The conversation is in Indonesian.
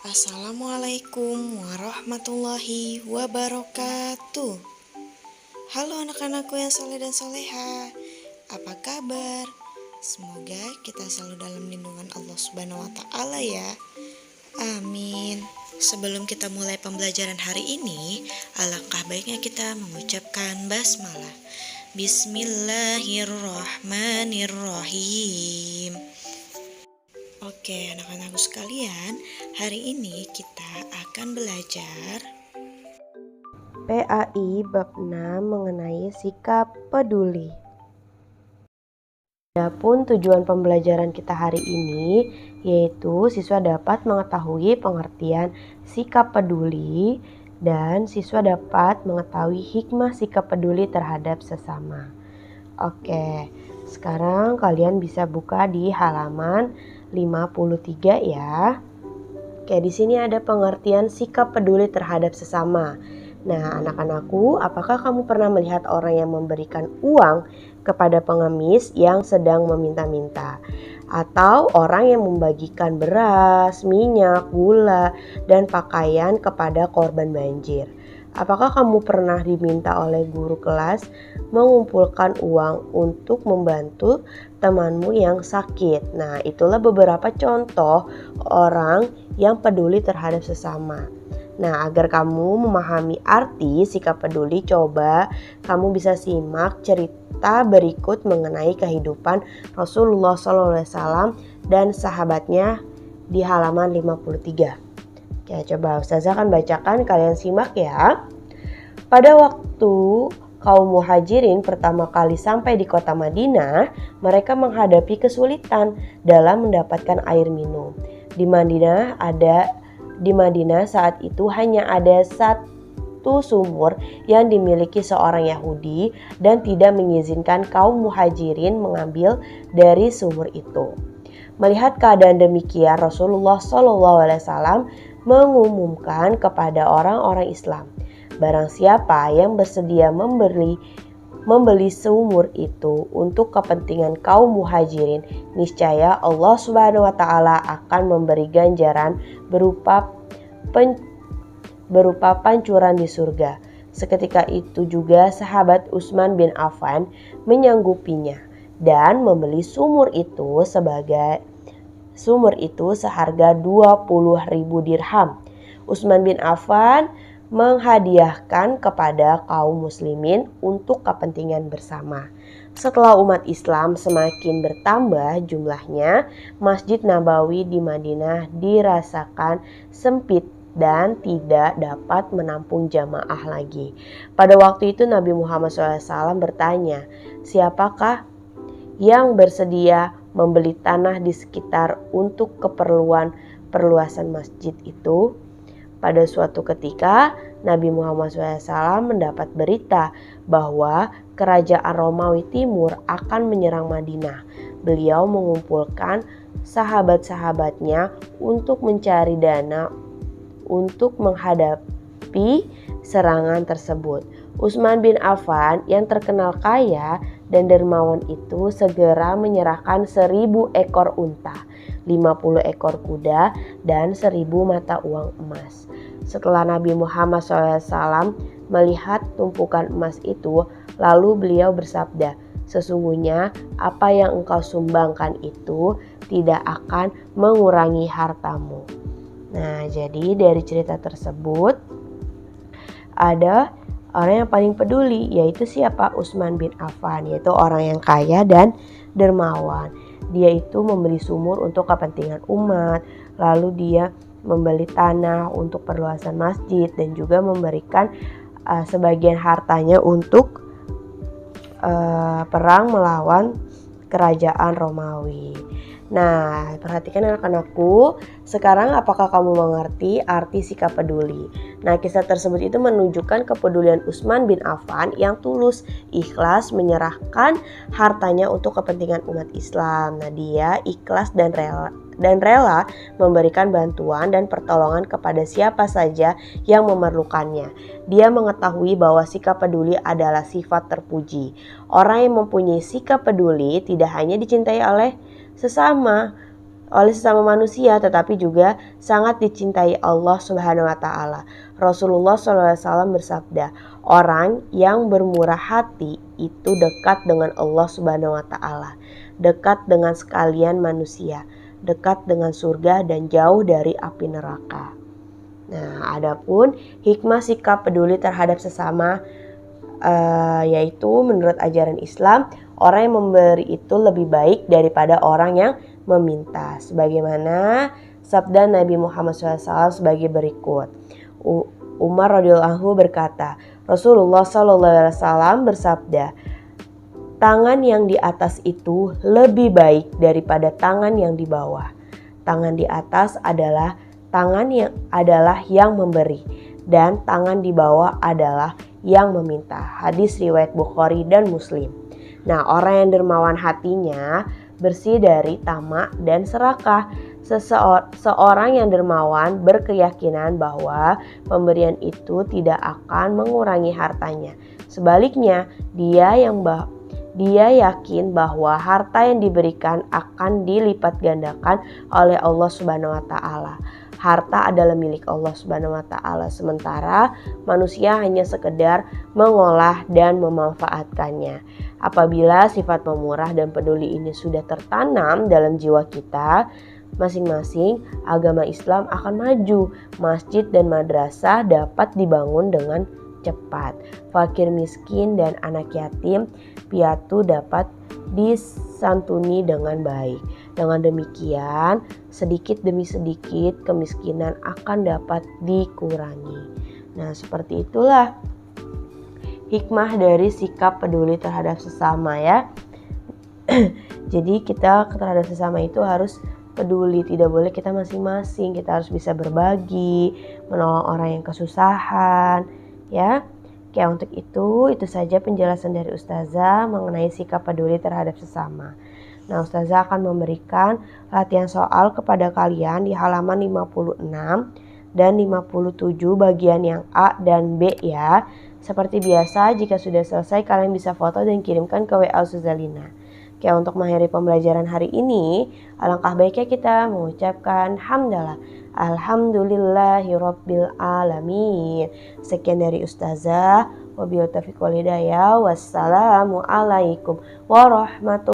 Assalamualaikum warahmatullahi wabarakatuh. Halo anak-anakku yang soleh dan soleha, apa kabar? Semoga kita selalu dalam lindungan Allah Subhanahu wa Ta'ala ya. Amin. Sebelum kita mulai pembelajaran hari ini, alangkah baiknya kita mengucapkan basmalah. Bismillahirrahmanirrahim. Oke, anak-anakku sekalian, hari ini kita akan belajar PAI bab 6 mengenai sikap peduli. Adapun tujuan pembelajaran kita hari ini yaitu siswa dapat mengetahui pengertian sikap peduli dan siswa dapat mengetahui hikmah sikap peduli terhadap sesama. Oke, sekarang kalian bisa buka di halaman 53 ya. Oke, di sini ada pengertian sikap peduli terhadap sesama. Nah, anak-anakku, apakah kamu pernah melihat orang yang memberikan uang kepada pengemis yang sedang meminta-minta? Atau orang yang membagikan beras, minyak, gula, dan pakaian kepada korban banjir? Apakah kamu pernah diminta oleh guru kelas mengumpulkan uang untuk membantu temanmu yang sakit? Nah, itulah beberapa contoh orang yang peduli terhadap sesama. Nah, agar kamu memahami arti sikap peduli, coba kamu bisa simak cerita berikut mengenai kehidupan Rasulullah SAW dan sahabatnya di halaman 53. Oke, coba Ustazah akan bacakan, kalian simak ya. Pada waktu kaum muhajirin pertama kali sampai di kota Madinah, mereka menghadapi kesulitan dalam mendapatkan air minum. Di Madinah saat itu hanya ada satu sumur yang dimiliki seorang Yahudi dan tidak mengizinkan kaum muhajirin mengambil dari sumur itu. Melihat keadaan demikian, Rasulullah SAW mengumumkan kepada orang-orang Islam, barang siapa yang bersedia membeli sumur itu untuk kepentingan kaum muhajirin, niscaya Allah Subhanahu wa Ta'ala akan memberi ganjaran berupa pancuran di surga. Seketika itu juga sahabat Utsman bin Affan menyanggupinya dan membeli sumur itu seharga 20.000 dirham. Utsman bin Affan menghadiahkan kepada kaum muslimin untuk kepentingan bersama. Setelah umat Islam semakin bertambah jumlahnya, Masjid Nabawi di Madinah dirasakan sempit dan tidak dapat menampung jamaah lagi. Pada waktu itu Nabi Muhammad SAW bertanya, siapakah yang bersedia membeli tanah di sekitar untuk keperluan perluasan masjid itu? Pada suatu ketika, Nabi Muhammad SAW mendapat berita bahwa kerajaan Romawi Timur akan menyerang Madinah. Beliau mengumpulkan sahabat-sahabatnya untuk mencari dana untuk menghadapi serangan tersebut. Utsman bin Affan yang terkenal kaya dan dermawan itu segera menyerahkan 1.000 ekor unta, 50 ekor kuda, dan 1.000 mata uang emas. Setelah Nabi Muhammad SAW melihat tumpukan emas itu, lalu beliau bersabda, sesungguhnya apa yang engkau sumbangkan itu tidak akan mengurangi hartamu. Nah, jadi dari cerita tersebut ada orang yang paling peduli, yaitu siapa? Utsman bin Affan, yaitu orang yang kaya dan dermawan. Dia itu membeli sumur untuk kepentingan umat, lalu dia membeli tanah untuk perluasan masjid dan juga memberikan sebagian hartanya untuk perang melawan kerajaan Romawi. Nah, perhatikan anak-anakku, sekarang apakah kamu mengerti arti sikap peduli? Nah, kisah tersebut itu menunjukkan kepedulian Utsman bin Affan yang tulus, ikhlas menyerahkan hartanya untuk kepentingan umat Islam. Nah, dia ikhlas dan rela memberikan bantuan dan pertolongan kepada siapa saja yang memerlukannya. Dia mengetahui bahwa sikap peduli adalah sifat terpuji. Orang yang mempunyai sikap peduli tidak hanya dicintai oleh sesama, oleh sesama manusia, tetapi juga sangat dicintai Allah Subhanahu wa taala. Rasulullah SAW bersabda, orang yang bermurah hati itu dekat dengan Allah Subhanahu wa taala, dekat dengan sekalian manusia, dekat dengan surga dan jauh dari api neraka. Nah, adapun hikmah sikap peduli terhadap sesama yaitu menurut ajaran Islam, orang yang memberi itu lebih baik daripada orang yang meminta. Sebagaimana sabda Nabi Muhammad SAW sebagai berikut. Umar radhiyallahu anhu berkata, Rasulullah SAW bersabda, tangan yang di atas itu lebih baik daripada tangan yang di bawah. Tangan di atas adalah tangan yang memberi, dan tangan di bawah adalah yang meminta. Hadis riwayat Bukhari dan Muslim. Nah, orang yang dermawan hatinya bersih dari tamak dan serakah. Seorang yang dermawan berkeyakinan bahwa pemberian itu tidak akan mengurangi hartanya. Sebaliknya, dia yakin bahwa harta yang diberikan akan dilipat gandakan oleh Allah Subhanahu wa taala. Harta adalah milik Allah Subhanahu wa taala, sementara manusia hanya sekedar mengolah dan memanfaatkannya. Apabila sifat pemurah dan peduli ini sudah tertanam dalam jiwa kita masing-masing, agama Islam akan maju. Masjid dan madrasah dapat dibangun dengan cepat. Fakir miskin dan anak yatim piatu dapat disantuni dengan baik. Dengan demikian, sedikit demi sedikit kemiskinan akan dapat dikurangi. Nah, seperti itulah hikmah dari sikap peduli terhadap sesama ya. Jadi kita terhadap sesama itu harus peduli, tidak boleh kita masing-masing. Kita harus bisa berbagi, menolong orang yang kesusahan ya. Oke, untuk itu saja penjelasan dari Ustazah mengenai sikap peduli terhadap sesama. Nah, Ustazah akan memberikan latihan soal kepada kalian di halaman 56 dan 57 bagian yang A dan B ya. Seperti biasa, jika sudah selesai kalian bisa foto dan kirimkan ke WA Ustazalina. Oke, untuk mengakhiri pembelajaran hari ini, alangkah baiknya kita mengucapkan hamdalah. Alhamdulillahirabbil alamin. Sekian dari Ustazah. Wabillahi taufiq wal hidayah. Wassalamualaikum warahmatullahi